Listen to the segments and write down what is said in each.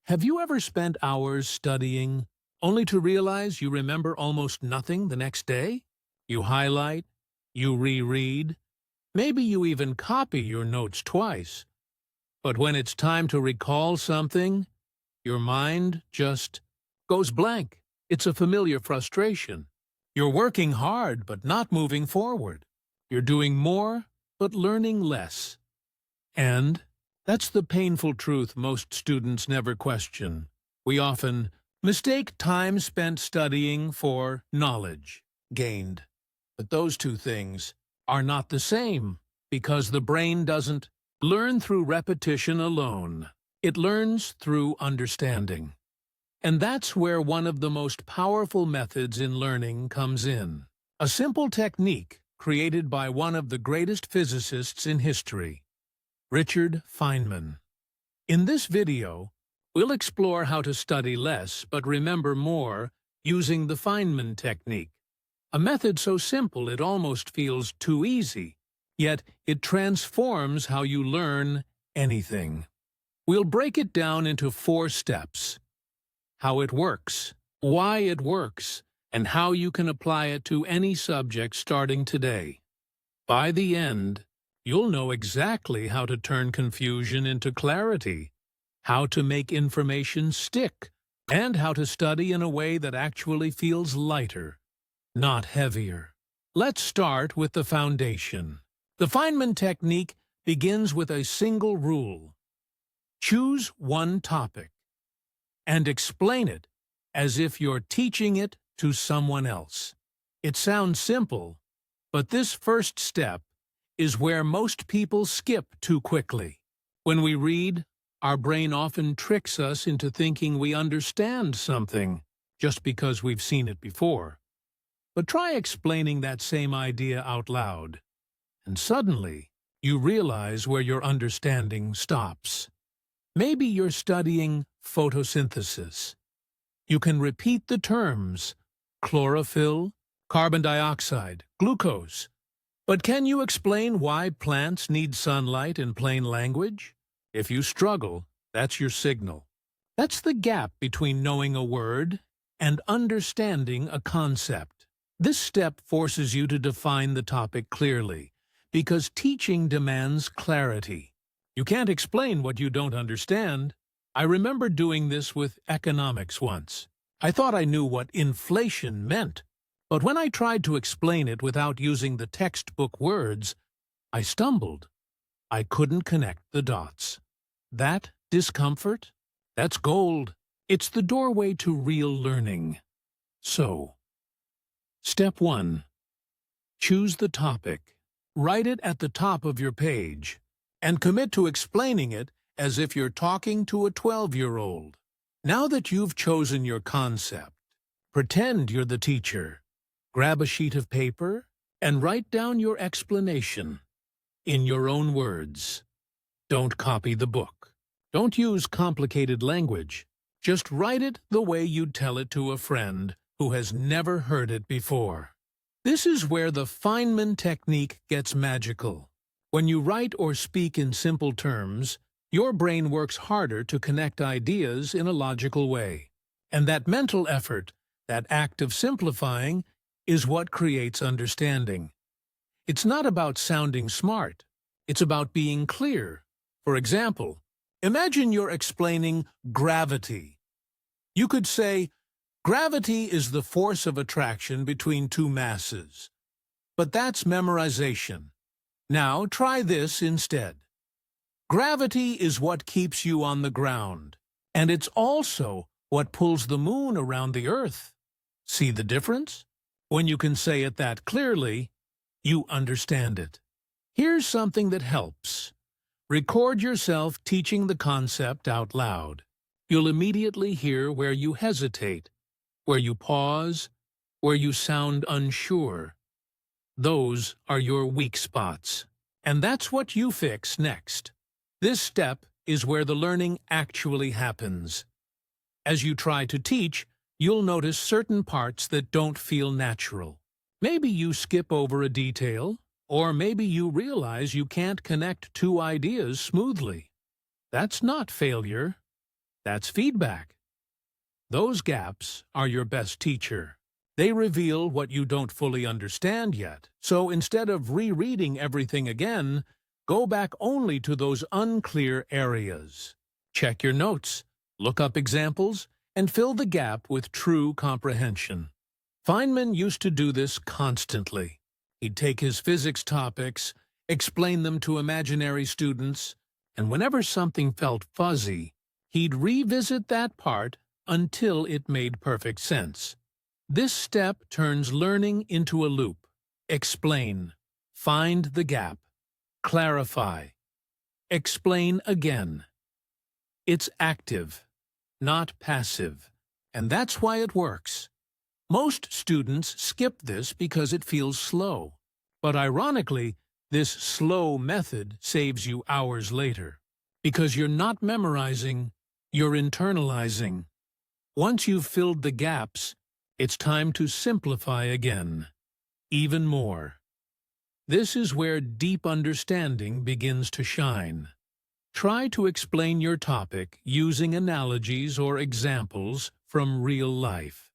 Have you ever spent hours studying, only to realize you remember almost nothing the next day? You highlight, you reread, maybe you even copy your notes twice. But when it's time to recall something, your mind just goes blank. It's a familiar frustration. You're working hard but not moving forward. You're doing more but learning less. And that's the painful truth most students never question. We often mistake time spent studying for knowledge gained. But those two things are not the same, because the brain doesn't learn through repetition alone. It learns through understanding. And that's where one of the most powerful methods in learning comes in. A simple technique created by one of the greatest physicists in history, Richard Feynman. In this video, we'll explore how to study less but remember more using the Feynman Technique, a method so simple it almost feels too easy, yet it transforms how you learn anything. We'll break it down into 4 steps: how it works, why it works, and how you can apply it to any subject starting today. By the end, you'll know exactly how to turn confusion into clarity, how to make information stick, and how to study in a way that actually feels lighter, not heavier. Let's start with the foundation. The Feynman technique begins with a single rule. Choose one topic and explain it as if you're teaching it to someone else. It sounds simple, but this first step is where most people skip too quickly. When we read, our brain often tricks us into thinking we understand something just because we've seen it before. But try explaining that same idea out loud, and suddenly you realize where your understanding stops. Maybe you're studying photosynthesis. You can repeat the terms chlorophyll, carbon dioxide, glucose. But can you explain why plants need sunlight in plain language? If you struggle, that's your signal. That's the gap between knowing a word and understanding a concept. This step forces you to define the topic clearly, because teaching demands clarity. You can't explain what you don't understand. I remember doing this with economics once. I thought I knew what inflation meant, but when I tried to explain it without using the textbook words, I stumbled. I couldn't connect the dots. That discomfort? That's gold. It's the doorway to real learning. So, step 1. Choose the topic. Write it at the top of your page, and commit to explaining it as if you're talking to a 12-year-old. Now that you've chosen your concept, pretend you're the teacher. Grab a sheet of paper and write down your explanation in your own words. Don't copy the book. Don't use complicated language. Just write it the way you'd tell it to a friend who has never heard it before. This is where the Feynman technique gets magical. When you write or speak in simple terms, your brain works harder to connect ideas in a logical way. And that mental effort, that act of simplifying, is what creates understanding. It's not about sounding smart. It's about being clear. For example, imagine you're explaining gravity. You could say, gravity is the force of attraction between two masses. But that's memorization. Now try this instead. Gravity is what keeps you on the ground, and it's also what pulls the moon around the Earth. See the difference? When you can say it that clearly, you understand it. Here's something that helps. Record yourself teaching the concept out loud. You'll immediately hear where you hesitate, where you pause, where you sound unsure. Those are your weak spots. And that's what you fix next. This step is where the learning actually happens. As you try to teach, you'll notice certain parts that don't feel natural. Maybe you skip over a detail, or maybe you realize you can't connect two ideas smoothly. That's not failure. That's feedback. Those gaps are your best teacher. They reveal what you don't fully understand yet. So instead of rereading everything again, go back only to those unclear areas. Check your notes, look up examples, and fill the gap with true comprehension. Feynman used to do this constantly. He'd take his physics topics, explain them to imaginary students, and whenever something felt fuzzy, he'd revisit that part until it made perfect sense. This step turns learning into a loop. Explain, find the gap, clarify, explain again. It's active, not passive, and that's why it works. Most students skip this because it feels slow, but ironically, this slow method saves you hours later. Because you're not memorizing, you're internalizing. Once you've filled the gaps, it's time to simplify again, even more. This is where deep understanding begins to shine. Try to explain your topic using analogies or examples from real life.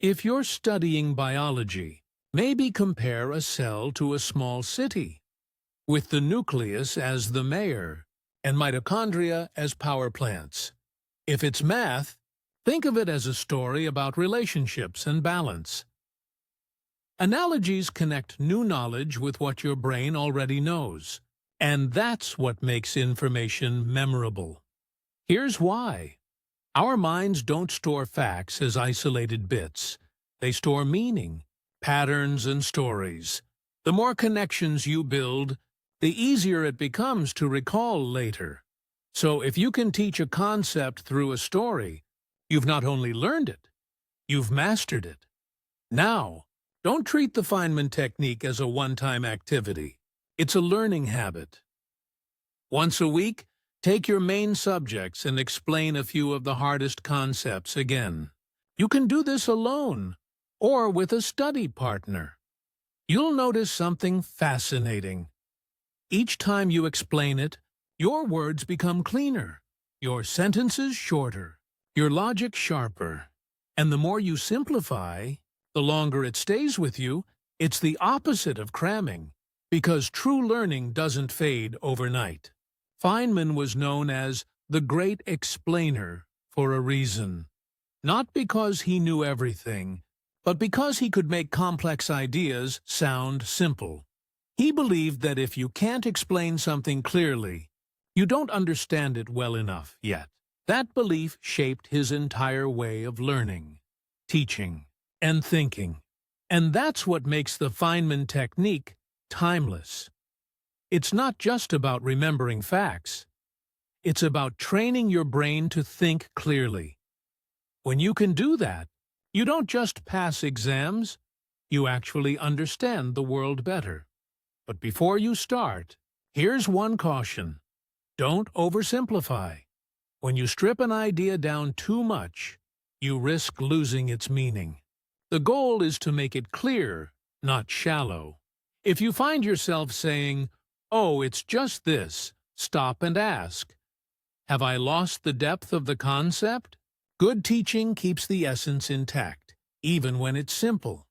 If you're studying biology, maybe compare a cell to a small city, with the nucleus as the mayor and mitochondria as power plants. If it's math, think of it as a story about relationships and balance. Analogies connect new knowledge with what your brain already knows, and that's what makes information memorable. Here's why. Our minds don't store facts as isolated bits. They store meaning, patterns, and stories. The more connections you build, the easier it becomes to recall later. So if you can teach a concept through a story, you've not only learned it, you've mastered it. Now, don't treat the Feynman technique as a one-time activity. It's a learning habit. Once a week, take your main subjects and explain a few of the hardest concepts again. You can do this alone or with a study partner. You'll notice something fascinating. Each time you explain it, your words become cleaner, your sentences shorter, your logic sharper. And the more you simplify, the longer it stays with you. It's the opposite of cramming, because true learning doesn't fade overnight. Feynman was known as the great explainer for a reason. Not because he knew everything, but because he could make complex ideas sound simple. He believed that if you can't explain something clearly, you don't understand it well enough yet. That belief shaped his entire way of learning, teaching, and thinking. And that's what makes the Feynman technique timeless. It's not just about remembering facts. It's about training your brain to think clearly. When you can do that, you don't just pass exams, you actually understand the world better. But before you start, here's one caution. Don't oversimplify. When you strip an idea down too much, you risk losing its meaning. The goal is to make it clear, not shallow. If you find yourself saying, "Oh, it's just this," stop and ask, "Have I lost the depth of the concept?" Good teaching keeps the essence intact, even when it's simple.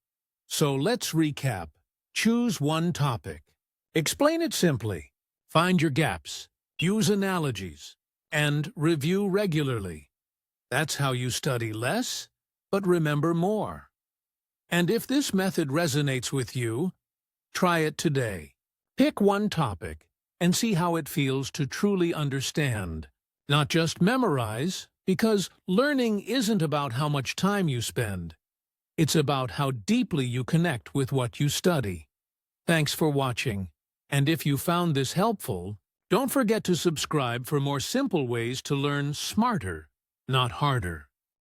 So let's recap. Choose one topic. Explain it simply. Find your gaps. Use analogies. And review regularly. That's how you study less, but remember more. And if this method resonates with you, try it today. Pick one topic and see how it feels to truly understand, not just memorize, because learning isn't about how much time you spend. It's about how deeply you connect with what you study. Thanks for watching, and if you found this helpful, don't forget to subscribe for more simple ways to learn smarter, not harder.